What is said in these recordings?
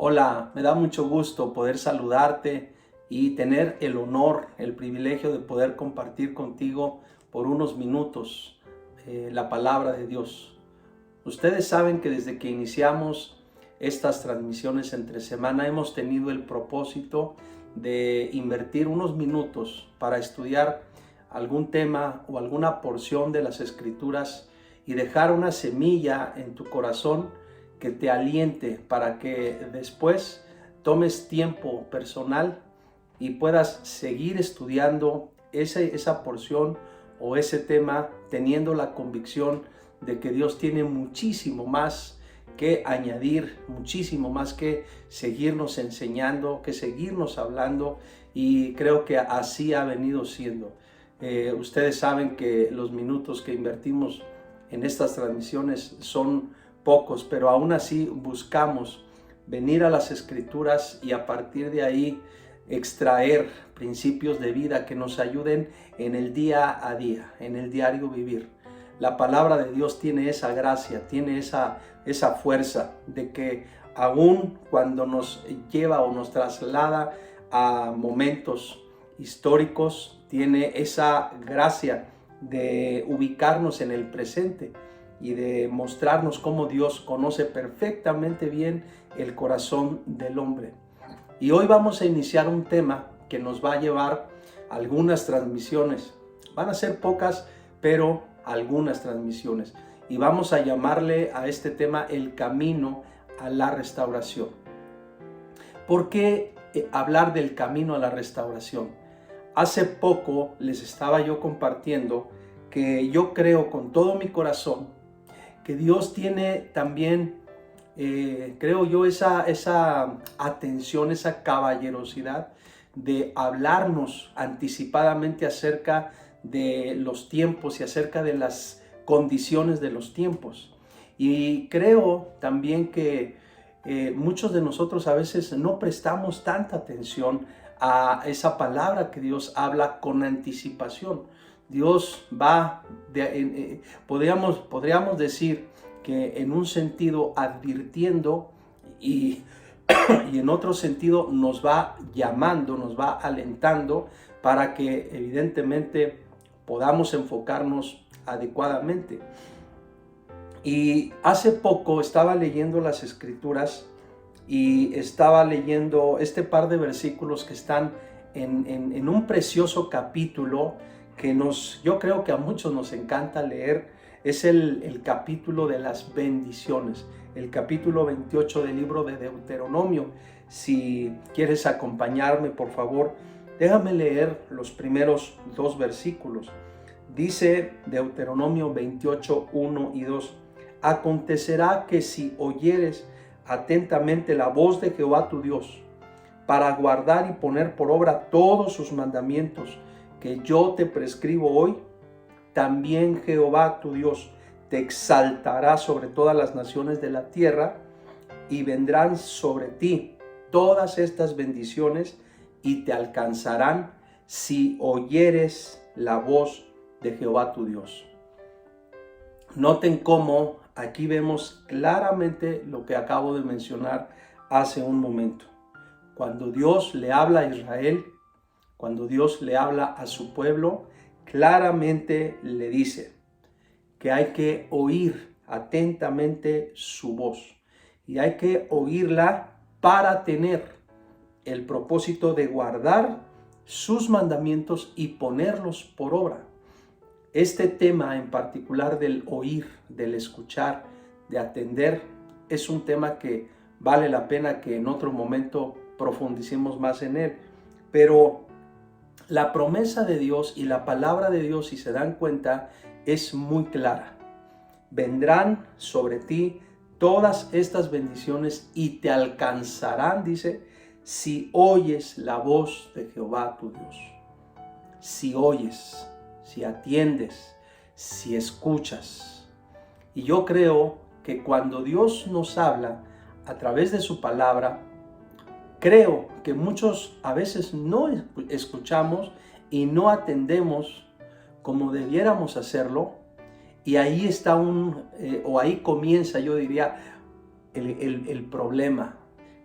Hola, me da mucho gusto poder saludarte y tener el honor, el privilegio de poder compartir contigo por unos minutos la palabra de Dios. Ustedes saben que desde que iniciamos estas transmisiones entre semana hemos tenido el propósito de invertir unos minutos para estudiar algún tema o alguna porción de las Escrituras y dejar una semilla en tu corazón que te aliente para que después tomes tiempo personal y puedas seguir estudiando esa porción o ese tema teniendo la convicción de que Dios tiene muchísimo más que añadir, muchísimo más que seguirnos enseñando, que seguirnos hablando, y creo que así ha venido siendo. Ustedes saben que los minutos que invertimos en estas transmisiones son pocos, pero aún así buscamos venir a las Escrituras y a partir de ahí extraer principios de vida que nos ayuden en el día a día, en el diario vivir. La palabra de Dios tiene esa gracia, tiene esa fuerza de que aún cuando nos lleva o nos traslada a momentos históricos, tiene esa gracia de ubicarnos en el presente y de mostrarnos cómo Dios conoce perfectamente bien el corazón del hombre. Y hoy vamos a iniciar un tema que nos va a llevar algunas transmisiones. Van a ser pocas, pero algunas transmisiones. Y vamos a llamarle a este tema el camino a la restauración. ¿Por qué hablar del camino a la restauración? Hace poco les estaba yo compartiendo que yo creo con todo mi corazón que Dios tiene también, creo yo, esa atención, esa caballerosidad de hablarnos anticipadamente acerca de los tiempos y acerca de las condiciones de los tiempos. Y creo también que muchos de nosotros a veces no prestamos tanta atención a esa palabra que Dios habla con anticipación. Dios va, podríamos decir que en un sentido advirtiendo y en otro sentido nos va llamando, nos va alentando para que evidentemente podamos enfocarnos adecuadamente. Y hace poco estaba leyendo las Escrituras y estaba leyendo este par de versículos que están en un precioso capítulo que yo creo que a muchos nos encanta leer. Es el capítulo de las bendiciones, el capítulo 28 del libro de Deuteronomio. Si quieres acompañarme, por favor, déjame leer los primeros dos versículos. Dice Deuteronomio 28, 1 y 2. Acontecerá que si oyeres atentamente la voz de Jehová tu Dios, para guardar y poner por obra todos sus mandamientos que yo te prescribo hoy, también Jehová tu Dios te exaltará sobre todas las naciones de la tierra, y vendrán sobre ti todas estas bendiciones y te alcanzarán si oyeres la voz de Jehová tu Dios. Noten cómo aquí vemos claramente lo que acabo de mencionar hace un momento. Cuando Dios le habla a Israel, cuando Dios le habla a su pueblo, claramente le dice que hay que oír atentamente su voz y hay que oírla para tener el propósito de guardar sus mandamientos y ponerlos por obra. Este tema en particular del oír, del escuchar, de atender, es un tema que vale la pena que en otro momento profundicemos más en él. Pero la promesa de Dios y la palabra de Dios, si se dan cuenta, es muy clara. Vendrán sobre ti todas estas bendiciones y te alcanzarán, dice, si oyes la voz de Jehová tu Dios. Si oyes, si atiendes, si escuchas. Y yo creo que cuando Dios nos habla a través de su palabra, creo que muchos a veces no escuchamos y no atendemos como debiéramos hacerlo, y ahí está ahí comienza, yo diría, el problema.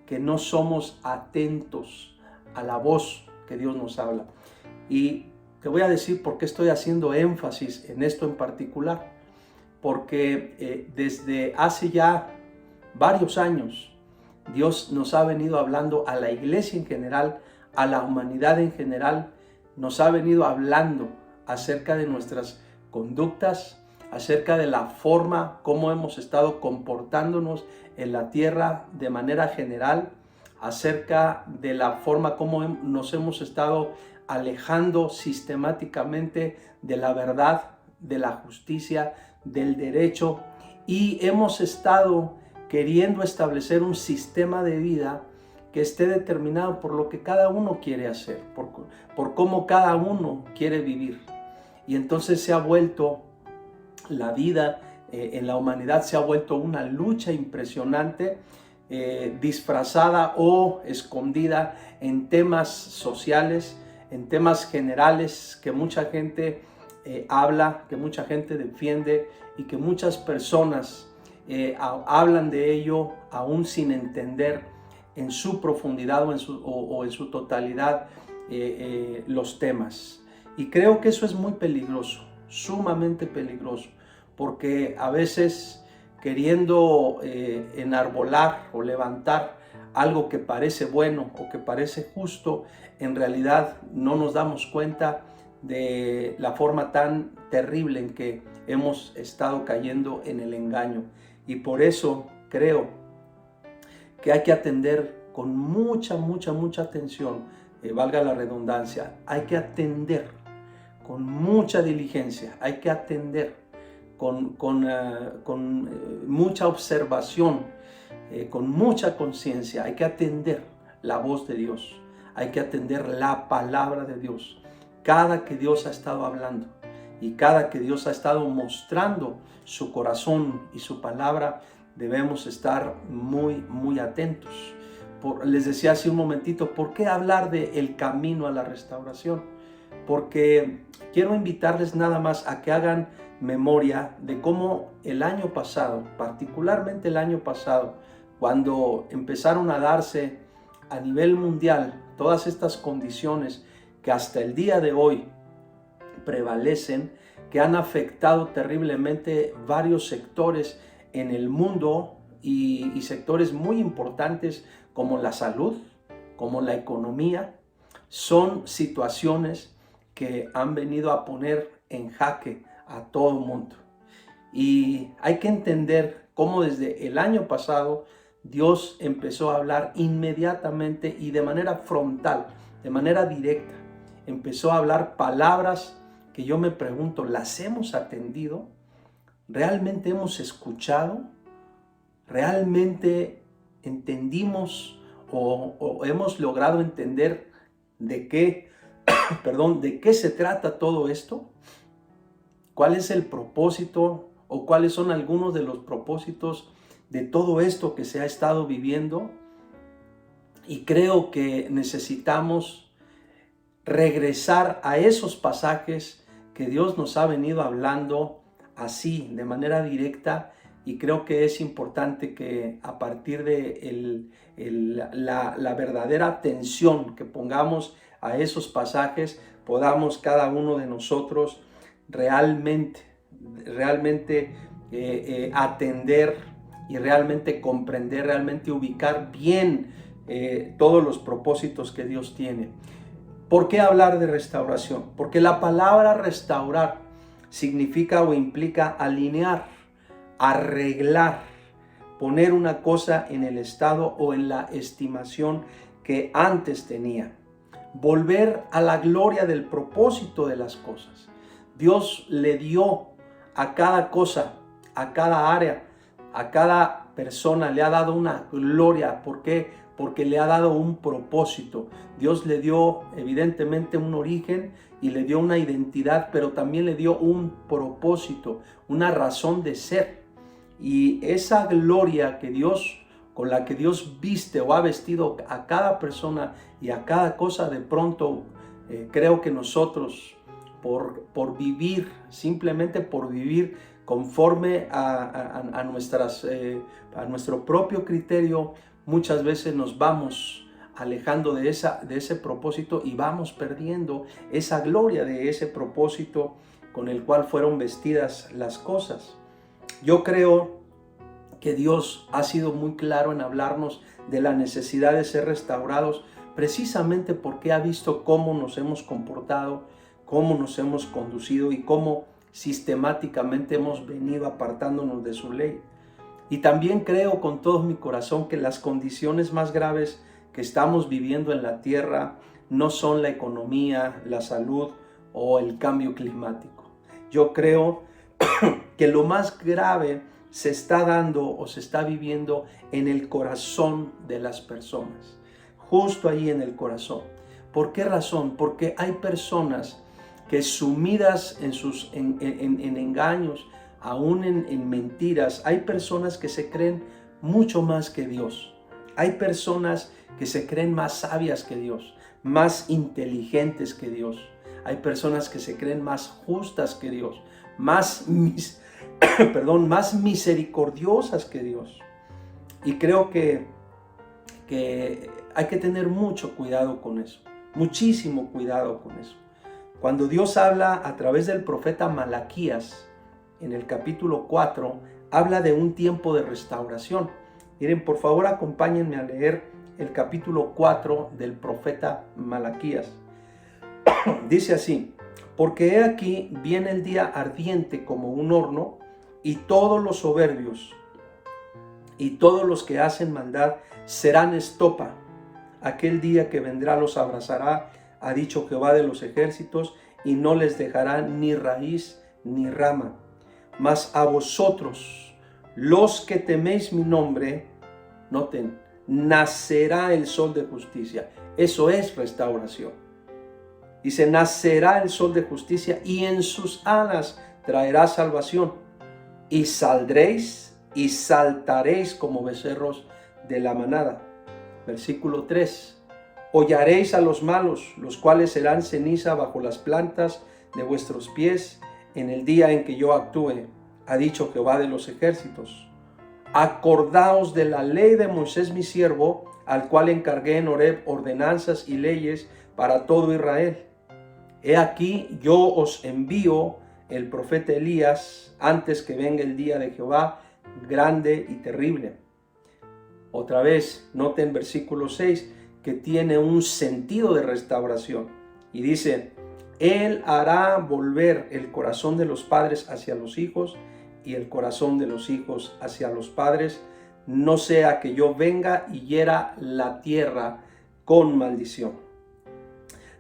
que no somos atentos a la voz que Dios nos habla. Y te voy a decir por qué estoy haciendo énfasis en esto en particular. Porque desde hace ya varios años, Dios nos ha venido hablando a la iglesia en general, a la humanidad en general, nos ha venido hablando acerca de nuestras conductas, acerca de la forma como hemos estado comportándonos en la tierra de manera general, acerca de la forma como nos hemos estado alejando sistemáticamente de la verdad, de la justicia, del derecho, y hemos estado queriendo establecer un sistema de vida que esté determinado por lo que cada uno quiere hacer, por cómo cada uno quiere vivir. Y entonces se ha vuelto la vida en la humanidad, se ha vuelto una lucha impresionante, disfrazada o escondida en temas sociales, en temas generales que mucha gente habla, que mucha gente defiende y que muchas personas hablan de ello aún sin entender en su profundidad o en su totalidad los temas. Y creo que eso es muy peligroso, sumamente peligroso, porque a veces queriendo enarbolar o levantar algo que parece bueno o que parece justo, en realidad no nos damos cuenta de la forma tan terrible en que hemos estado cayendo en el engaño. Y por eso creo que hay que atender con mucha atención, valga la redundancia, hay que atender con mucha diligencia, hay que atender con mucha observación, con mucha conciencia, hay que atender la voz de Dios, hay que atender la palabra de Dios. Cada que Dios ha estado hablando y cada que Dios ha estado mostrando su corazón y su palabra, debemos estar muy atentos. Les decía hace un momentito, ¿por qué hablar de el camino a la restauración? Porque quiero invitarles nada más a que hagan memoria de cómo el año pasado, particularmente el año pasado, cuando empezaron a darse a nivel mundial todas estas condiciones que hasta el día de hoy prevalecen, que han afectado terriblemente varios sectores en el mundo y sectores muy importantes como la salud, como la economía, son situaciones que han venido a poner en jaque a todo el mundo. Y hay que entender cómo desde el año pasado Dios empezó a hablar inmediatamente y de manera frontal, de manera directa. Empezó a hablar palabras que yo me pregunto, ¿las hemos atendido? ¿Realmente hemos escuchado? ¿Realmente entendimos o hemos logrado entender de qué se trata todo esto? ¿Cuál es el propósito o cuáles son algunos de los propósitos de todo esto que se ha estado viviendo? Y creo que necesitamos regresar a esos pasajes que Dios nos ha venido hablando así, de manera directa, y creo que es importante que a partir de la verdadera atención que pongamos a esos pasajes, podamos cada uno de nosotros realmente atender y realmente comprender, realmente ubicar bien todos los propósitos que Dios tiene. ¿Por qué hablar de restauración? Porque la palabra restaurar significa o implica alinear, arreglar, poner una cosa en el estado o en la estimación que antes tenía. Volver a la gloria del propósito de las cosas. Dios le dio a cada cosa, a cada área, a cada persona, le ha dado una gloria. ¿Por qué? Porque le ha dado un propósito. Dios le dio evidentemente un origen y le dio una identidad, pero también le dio un propósito, una razón de ser. Y esa gloria que Dios, con la que Dios viste o ha vestido a cada persona y a cada cosa, de pronto creo que nosotros por vivir, simplemente por vivir conforme a nuestro propio criterio, muchas veces nos vamos alejando de ese propósito y vamos perdiendo esa gloria de ese propósito con el cual fueron vestidas las cosas. Yo creo que Dios ha sido muy claro en hablarnos de la necesidad de ser restaurados, precisamente porque ha visto cómo nos hemos comportado, cómo nos hemos conducido y cómo sistemáticamente hemos venido apartándonos de su ley. Y también creo con todo mi corazón que las condiciones más graves que estamos viviendo en la tierra no son la economía, la salud o el cambio climático. Yo creo que lo más grave se está dando o se está viviendo en el corazón de las personas, justo ahí en el corazón. ¿Por qué razón? Porque hay personas que sumidas en engaños, aún en mentiras, hay personas que se creen mucho más que Dios. Hay personas que se creen más sabias que Dios, más inteligentes que Dios. Hay personas que se creen más justas que Dios, más misericordiosas que Dios. Y creo que hay que tener mucho cuidado con eso, muchísimo cuidado con eso. Cuando Dios habla a través del profeta Malaquías, en el capítulo 4, habla de un tiempo de restauración. Miren, por favor, acompáñenme a leer el capítulo 4 del profeta Malaquías. Dice así: porque he aquí viene el día ardiente como un horno, y todos los soberbios y todos los que hacen maldad serán estopa. Aquel día que vendrá los abrazará, ha dicho Jehová de los ejércitos, y no les dejará ni raíz ni rama. Mas a vosotros, los que teméis mi nombre, noten, nacerá el sol de justicia. Eso es restauración. Dice, nacerá el sol de justicia y en sus alas traerá salvación. Y saldréis y saltaréis como becerros de la manada. Versículo 3. Hollaréis a los malos, los cuales serán ceniza bajo las plantas de vuestros pies en el día en que yo actúe, ha dicho Jehová de los ejércitos. Acordaos de la ley de Moisés mi siervo, al cual encargué en Horeb ordenanzas y leyes para todo Israel. He aquí yo os envío el profeta Elías antes que venga el día de Jehová grande y terrible. Otra vez, noten versículo 6, que tiene un sentido de restauración. Y dice, Él hará volver el corazón de los padres hacia los hijos y el corazón de los hijos hacia los padres, no sea que yo venga y hiera la tierra con maldición.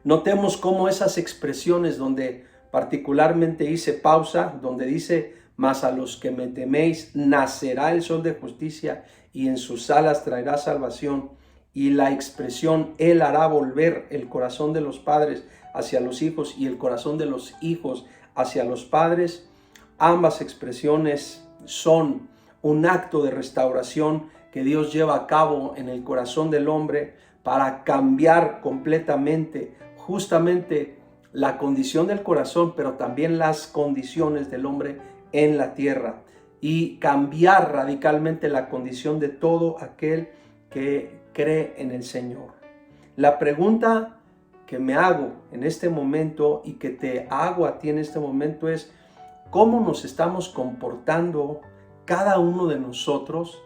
Notemos cómo esas expresiones donde particularmente hice pausa, donde dice, mas a los que me teméis nacerá el sol de justicia y en sus alas traerá salvación. Y la expresión, Él hará volver el corazón de los padres hacia los hijos y el corazón de los hijos hacia los padres. Ambas expresiones son un acto de restauración que Dios lleva a cabo en el corazón del hombre para cambiar completamente justamente la condición del corazón, pero también las condiciones del hombre en la tierra, y cambiar radicalmente la condición de todo aquel que cree en el Señor. La pregunta que me hago en este momento y que te hago a ti en este momento es: ¿cómo nos estamos comportando cada uno de nosotros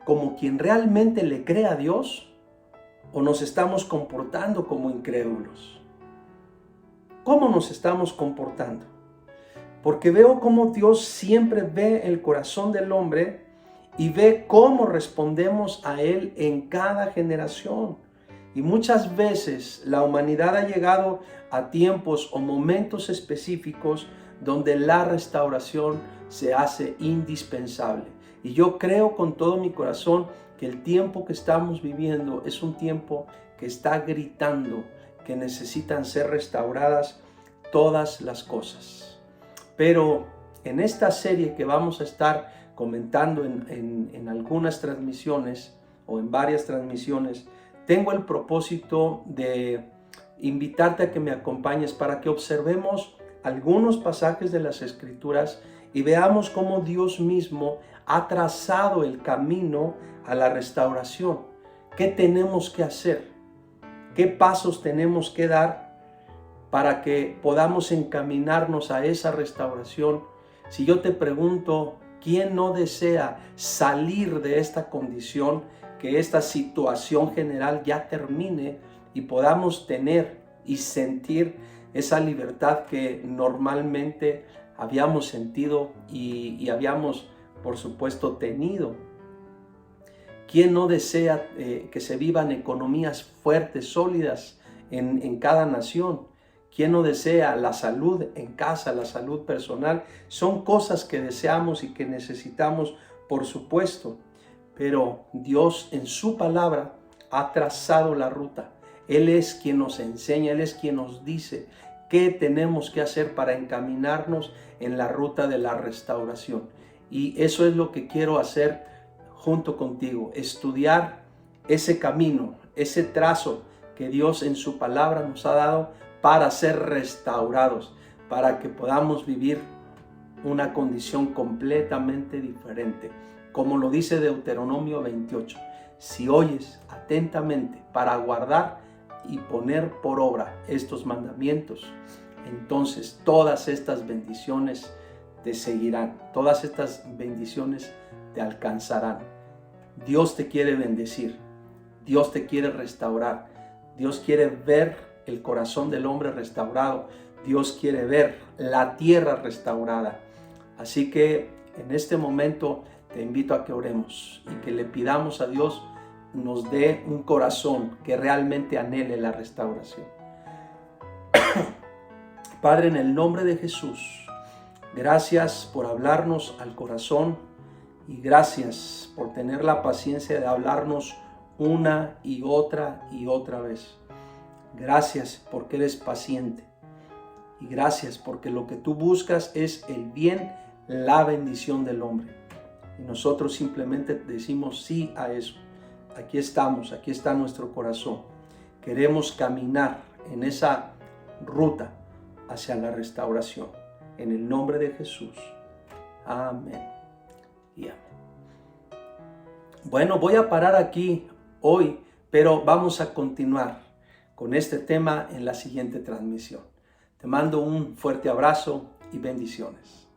como quien realmente le cree a Dios, o nos estamos comportando como incrédulos? ¿Cómo nos estamos comportando? Porque veo cómo Dios siempre ve el corazón del hombre y ve cómo respondemos a Él en cada generación. Y muchas veces la humanidad ha llegado a tiempos o momentos específicos donde la restauración se hace indispensable. Y yo creo con todo mi corazón que el tiempo que estamos viviendo es un tiempo que está gritando que necesitan ser restauradas todas las cosas. Pero en esta serie que vamos a estar comentando en algunas transmisiones o en varias transmisiones, tengo el propósito de invitarte a que me acompañes para que observemos algunos pasajes de las Escrituras y veamos cómo Dios mismo ha trazado el camino a la restauración. ¿Qué tenemos que hacer? ¿Qué pasos tenemos que dar para que podamos encaminarnos a esa restauración? Si yo te pregunto, ¿quién no desea salir de esta condición, que esta situación general ya termine y podamos tener y sentir esa libertad que normalmente habíamos sentido y habíamos, por supuesto, tenido? ¿Quién no desea que se vivan economías fuertes, sólidas en cada nación? ¿Quién no desea la salud en casa, la salud personal? Son cosas que deseamos y que necesitamos, por supuesto. Pero Dios en su palabra ha trazado la ruta. Él es quien nos enseña, Él es quien nos dice qué tenemos que hacer para encaminarnos en la ruta de la restauración. Y eso es lo que quiero hacer junto contigo, estudiar ese camino, ese trazo que Dios en su palabra nos ha dado para ser restaurados, para que podamos vivir una condición completamente diferente. Como lo dice Deuteronomio 28, si oyes atentamente para guardar y poner por obra estos mandamientos, entonces todas estas bendiciones te seguirán, todas estas bendiciones te alcanzarán. Dios te quiere bendecir, Dios te quiere restaurar, Dios quiere ver el corazón del hombre restaurado, Dios quiere ver la tierra restaurada. Así que en este momento te invito a que oremos y que le pidamos a Dios nos dé un corazón que realmente anhele la restauración. Padre, en el nombre de Jesús, gracias por hablarnos al corazón y gracias por tener la paciencia de hablarnos una y otra vez. Gracias porque eres paciente y gracias porque lo que tú buscas es el bien, la bendición del hombre. Y nosotros simplemente decimos sí a eso. Aquí estamos, aquí está nuestro corazón. Queremos caminar en esa ruta hacia la restauración. En el nombre de Jesús. Amén. Y amén. Bueno, voy a parar aquí hoy, pero vamos a continuar con este tema en la siguiente transmisión. Te mando un fuerte abrazo y bendiciones.